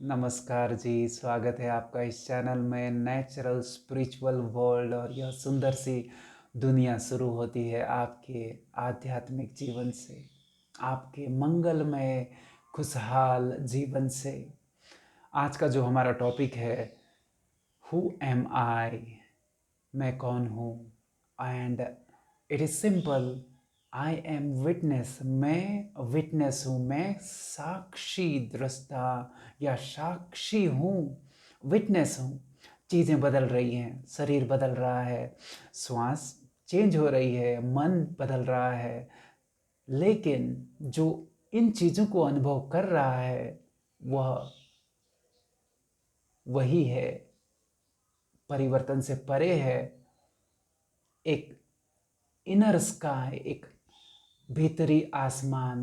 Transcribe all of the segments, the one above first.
नमस्कार जी, स्वागत है आपका इस चैनल में। नेचुरल स्पिरिचुअल वर्ल्ड और यह सुंदर सी दुनिया शुरू होती है आपके आध्यात्मिक जीवन से, आपके मंगलमय खुशहाल जीवन से। आज का जो हमारा टॉपिक है, हु एम आई, मैं कौन हूँ। And it is simple, I am witness, मैं विटनेस हूँ, मैं साक्षी दृष्टा या साक्षी हूँ, विटनेस हूँ। चीज़ें बदल रही हैं, शरीर बदल रहा है, श्वास चेंज हो रही है, मन बदल रहा है, लेकिन जो इन चीज़ों को अनुभव कर रहा है वह वही है, परिवर्तन से परे है। एक इनर स्काई, एक भीतरी आसमान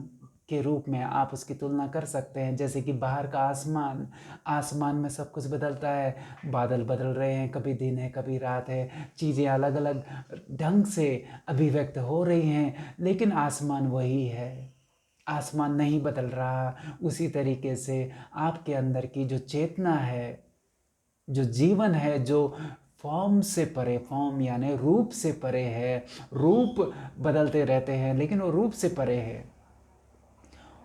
के रूप में आप उसकी तुलना कर सकते हैं। जैसे कि बाहर का आसमान, आसमान में सब कुछ बदलता है, बादल बदल रहे हैं, कभी दिन है कभी रात है, चीज़ें अलग अलग ढंग से अभिव्यक्त हो रही हैं, लेकिन आसमान वही है, आसमान नहीं बदल रहा। उसी तरीके से आपके अंदर की जो चेतना है, जो जीवन है, जो फॉर्म से परे, फॉर्म यानी रूप से परे है, रूप बदलते रहते हैं लेकिन वो रूप से परे है,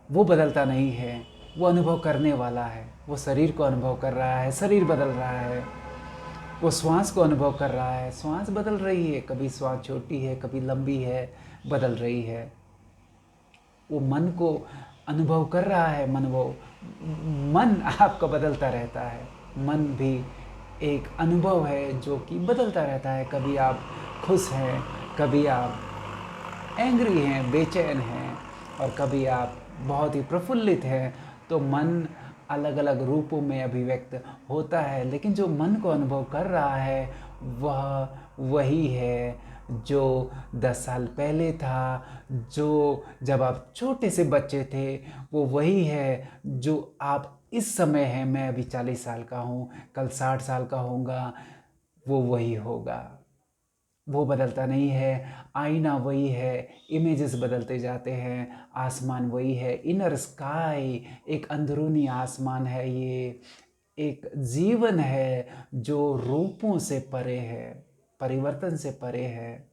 वो बदलता नहीं है, वो अनुभव करने वाला है। वो शरीर को अनुभव कर रहा है, शरीर बदल रहा है। वो श्वास को अनुभव कर रहा है, श्वास बदल रही है, कभी श्वास छोटी है कभी लंबी है, बदल रही है। वो मन को अनुभव कर रहा है, मन आपका बदलता रहता है। मन भी एक अनुभव है जो कि बदलता रहता है। कभी आप खुश हैं, कभी आप एंग्री हैं, बेचैन हैं, और कभी आप बहुत ही प्रफुल्लित हैं। तो मन अलग अलग रूपों में अभिव्यक्त होता है, लेकिन जो मन को अनुभव कर रहा है वह वही है जो 10 साल पहले था, जो जब आप छोटे से बच्चे थे, वो वही है जो आप इस समय हैं। मैं अभी 40 साल का हूँ, कल 60 साल का होऊंगा, वो वही होगा, वो बदलता नहीं है। आईना वही है, इमेजेस बदलते जाते हैं, आसमान वही है, इनर स्काई, एक अंदरूनी आसमान है। ये एक जीवन है जो रूपों से परे है, परिवर्तन से परे है।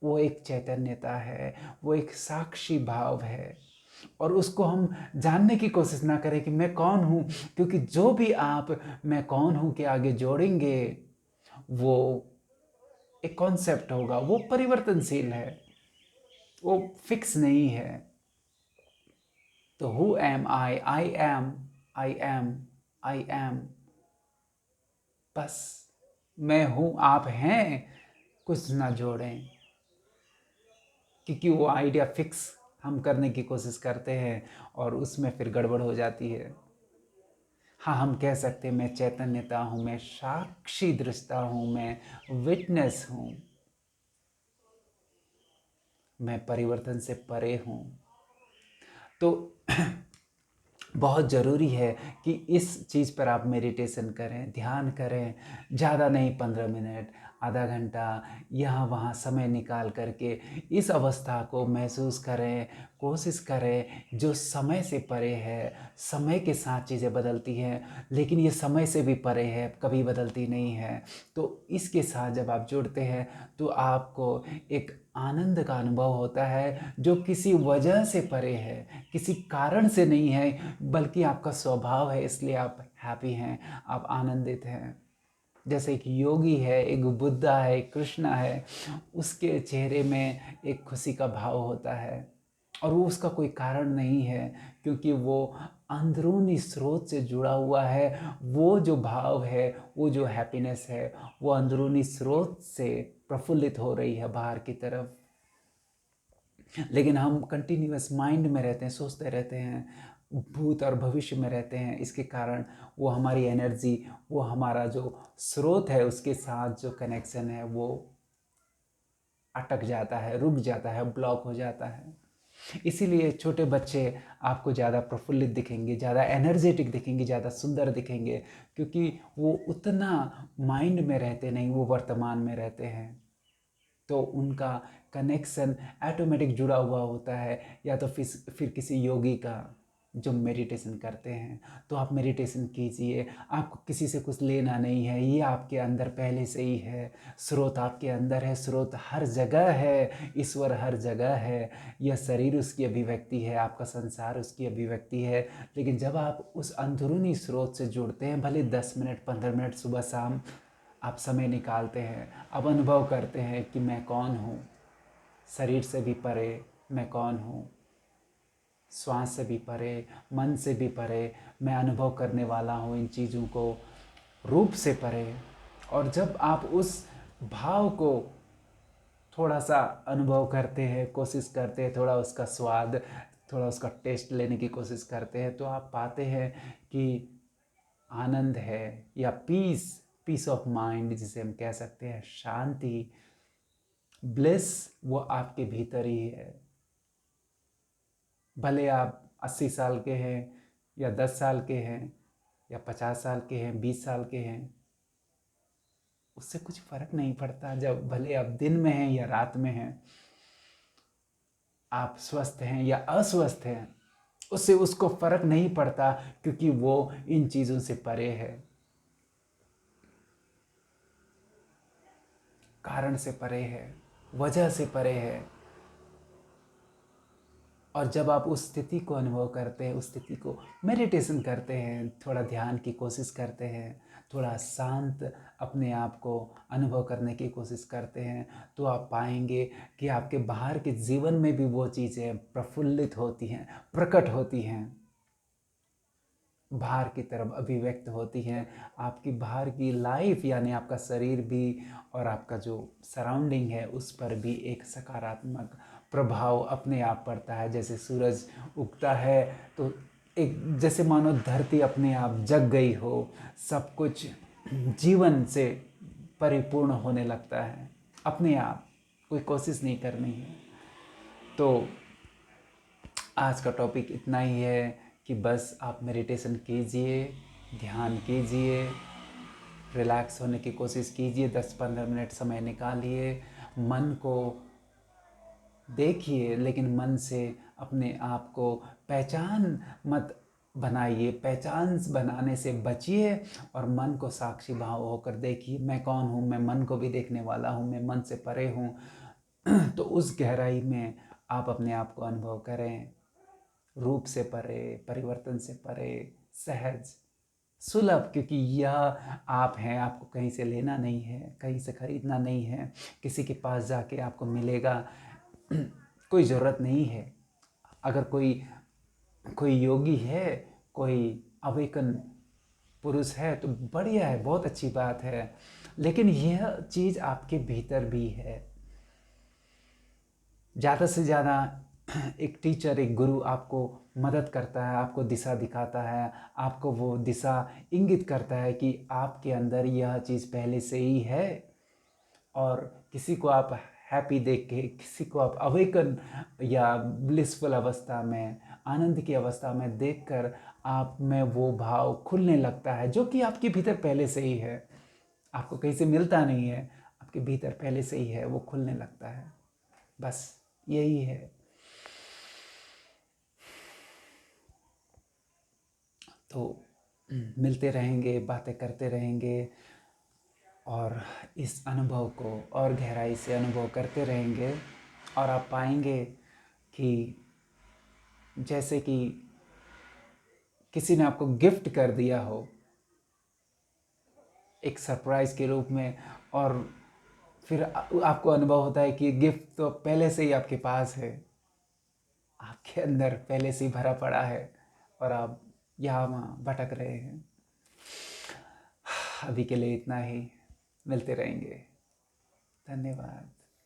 वो एक चैतन्यता है, वो एक साक्षी भाव है। और उसको हम जानने की कोशिश ना करें कि मैं कौन हूँ, क्योंकि जो भी आप मैं कौन हूँ के आगे जोड़ेंगे वो एक कॉन्सेप्ट होगा, वो परिवर्तनशील है, वो फिक्स नहीं है। तो who am I am, I am, I am, बस मैं हूं, आप हैं, कुछ ना जोड़ें। क्योंकि वो आइडिया फिक्स हम करने की कोशिश करते हैं और उसमें फिर गड़बड़ हो जाती है। हाँ, हम कह सकते हैं मैं चैतन्यता हूँ, मैं साक्षी दृष्टा हूँ, मैं विटनेस हूँ, मैं परिवर्तन से परे हूँ। तो बहुत ज़रूरी है कि इस चीज़ पर आप मेडिटेशन करें, ध्यान करें। ज़्यादा नहीं, 15 मिनट, आधा घंटा, यहाँ वहाँ समय निकाल करके इस अवस्था को महसूस करें, कोशिश करें जो समय से परे है। समय के साथ चीज़ें बदलती हैं, लेकिन ये समय से भी परे है, कभी बदलती नहीं है। तो इसके साथ जब आप जुड़ते हैं तो आपको एक आनंद का अनुभव होता है जो किसी वजह से परे है, किसी कारण से नहीं है, बल्कि आपका स्वभाव है, इसलिए आप हैप्पी हैं, आप आनंदित हैं। जैसे एक योगी है, एक बुद्धा है, एक कृष्णा है, उसके चेहरे में एक खुशी का भाव होता है, और वो उसका कोई कारण नहीं है, क्योंकि वो अंदरूनी स्रोत से जुड़ा हुआ है। वो जो भाव है, वो जो हैप्पीनेस है, वो अंदरूनी स्रोत से प्रफुल्लित हो रही है बाहर की तरफ। लेकिन हम कंटिन्यूअस माइंड में रहते हैं, सोचते रहते हैं, भूत और भविष्य में रहते हैं। इसके कारण वो हमारी एनर्जी, वो हमारा जो स्रोत है, उसके साथ जो कनेक्शन है वो अटक जाता है, रुक जाता है, ब्लॉक हो जाता है। इसीलिए छोटे बच्चे आपको ज़्यादा प्रफुल्लित दिखेंगे, ज़्यादा एनर्जेटिक दिखेंगे, ज़्यादा सुंदर दिखेंगे, क्योंकि वो उतना माइंड में रहते नहीं, वो वर्तमान में रहते हैं। तो उनका कनेक्शन ऑटोमेटिक जुड़ा हुआ होता है, या तो फिर किसी योगी का, जो मेडिटेशन करते हैं। तो आप मेडिटेशन कीजिए, आपको किसी से कुछ लेना नहीं है, ये आपके अंदर पहले से ही है। स्रोत आपके अंदर है, स्रोत हर जगह है, ईश्वर हर जगह है। यह शरीर उसकी अभिव्यक्ति है, आपका संसार उसकी अभिव्यक्ति है। लेकिन जब आप उस अंदरूनी स्रोत से जुड़ते हैं, भले 10 मिनट 15 मिनट सुबह शाम आप समय निकालते हैं, अब अनुभव करते हैं कि मैं कौन हूँ, शरीर से भी परे मैं कौन हूँ, श्वास से भी परे, मन से भी परे मैं अनुभव करने वाला हूँ इन चीज़ों को, रूप से परे। और जब आप उस भाव को थोड़ा सा अनुभव करते हैं, कोशिश करते हैं, थोड़ा उसका स्वाद, थोड़ा उसका टेस्ट लेने की कोशिश करते हैं, तो आप पाते हैं कि आनंद है, या पीस, पीस ऑफ माइंड जिसे हम कह सकते हैं, शांति, ब्लिस, वो आपके भीतर ही है। भले आप 80 साल के हैं, या 10 साल के हैं, या 50 साल के हैं, 20 साल के हैं, उससे कुछ फर्क नहीं पड़ता। जब भले आप दिन में हैं या रात में हैं, आप स्वस्थ हैं या अस्वस्थ हैं, उससे उसको फर्क नहीं पड़ता, क्योंकि वो इन चीज़ों से परे है, कारण से परे है, वजह से परे है। और जब आप उस स्थिति को अनुभव करते हैं, उस स्थिति को मेडिटेशन करते हैं, थोड़ा ध्यान की कोशिश करते हैं, थोड़ा शांत अपने आप को अनुभव करने की कोशिश करते हैं, तो आप पाएंगे कि आपके बाहर के जीवन में भी वो चीज़ें प्रफुल्लित होती हैं, प्रकट होती हैं, बाहर की तरफ अभिव्यक्त होती हैं। आपकी बाहर की लाइफ, यानी आपका शरीर भी और आपका जो सराउंडिंग है, उस पर भी एक सकारात्मक प्रभाव अपने आप पड़ता है। जैसे सूरज उगता है तो एक जैसे मानो धरती अपने आप जग गई हो, सब कुछ जीवन से परिपूर्ण होने लगता है अपने आप, कोई कोशिश नहीं करनी है। तो आज का टॉपिक इतना ही है कि बस आप मेडिटेशन कीजिए, ध्यान कीजिए, रिलैक्स होने की कोशिश कीजिए, 10-15 मिनट समय निकालिए, मन को देखिए, लेकिन मन से अपने आप को पहचान मत बनाइए, पहचान बनाने से बचिए, और मन को साक्षी भाव होकर देखिए, मैं कौन हूँ, मैं मन को भी देखने वाला हूँ, मैं मन से परे हूँ। तो उस गहराई में आप अपने आप को अनुभव करें, रूप से परे, परिवर्तन से परे, सहज, सुलभ, क्योंकि यह आप हैं, आपको कहीं से लेना नहीं है, कहीं से खरीदना नहीं है, किसी के पास जाके आपको मिलेगा कोई ज़रूरत नहीं है। अगर कोई कोई योगी है, कोई अवेकन पुरुष है, तो बढ़िया है, बहुत अच्छी बात है, लेकिन यह चीज़ आपके भीतर भी है। ज़्यादा से ज़्यादा एक टीचर, एक गुरु आपको मदद करता है, आपको दिशा दिखाता है, आपको वो दिशा इंगित करता है कि आपके अंदर यह चीज़ पहले से ही है। और किसी को आप हैप्पी देख के, किसी को आप अवेकन या ब्लिसफुल अवस्था में, आनंद की अवस्था में देखकर आप में वो भाव खुलने लगता है, जो कि आपके भीतर पहले से ही है, आपको कहीं से मिलता नहीं है, आपके भीतर पहले से ही है, वो खुलने लगता है। बस यही है। तो मिलते रहेंगे, बातें करते रहेंगे, और इस अनुभव को और गहराई से अनुभव करते रहेंगे, और आप पाएंगे कि जैसे कि किसी ने आपको गिफ्ट कर दिया हो एक सरप्राइज़ के रूप में, और फिर आपको अनुभव होता है कि गिफ्ट तो पहले से ही आपके पास है, आपके अंदर पहले से ही भरा पड़ा है, और आप यहाँ वहाँ भटक रहे हैं। अभी के लिए इतना ही, मिलते रहेंगे। धन्यवाद।